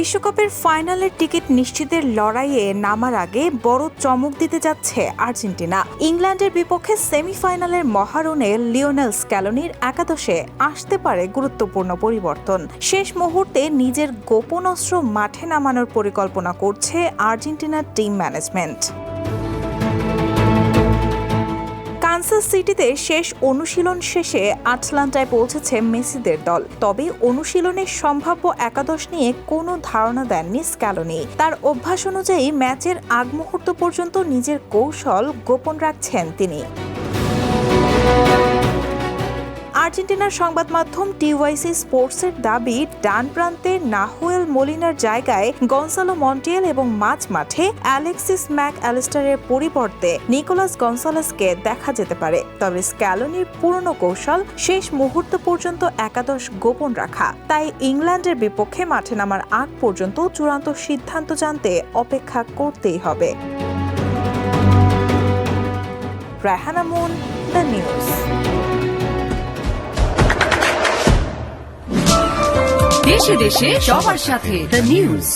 বিশ্বকাপের ফাইনালের টিকিট নিশ্চিতের লড়াইয়ে নামার আগে বড় চমক দিতে যাচ্ছে আর্জেন্টিনা। ইংল্যান্ডের বিপক্ষে সেমিফাইনালের মহারণে লিওনেল স্ক্যালোনির একাদশে আসতে পারে গুরুত্বপূর্ণ পরিবর্তন। শেষ মুহূর্তে নিজের গোপন অস্ত্র মাঠে নামানোর পরিকল্পনা করছে আর্জেন্টিনার টিম ম্যানেজমেন্ট। কানসাস সিটিতে শেষ অনুশীলন শেষে আটলান্টায় পৌঁছেছে মেসিদের দল। তবে অনুশীলনের সম্ভাব্য একাদশ নিয়ে কোনো ধারণা দেননি স্ক্যালোনি। তার অভ্যাস অনুযায়ী ম্যাচের আগ মুহূর্ত পর্যন্ত নিজের কৌশল গোপন রাখছেন তিনি। আর্জেন্টিনার সংবাদ মাধ্যম টিওয়াইসি স্পোর্টসের দাবি, ডান প্রান্তে নাহুয়েল মোলিনার জায়গায় গনসালো মন্টিয়েল এবং মাঝ মাঠে অ্যালেক্সিস ম্যাক অ্যালিস্টারের পরিবর্তে নিকোলাস গনসালেসকে দেখা যেতে পারে। তবে স্ক্যালোনির পুরনো কৌশল শেষ মুহূর্ত পর্যন্ত একাদশ গোপন রাখা। তাই ইংল্যান্ডের বিপক্ষে মাঠে নামার আগ পর্যন্ত চূড়ান্ত সিদ্ধান্ত জানতে অপেক্ষা করতেই হবে। Raihana moon, the news. দেশে দেশে সবার সাথে দ্য নিউজ।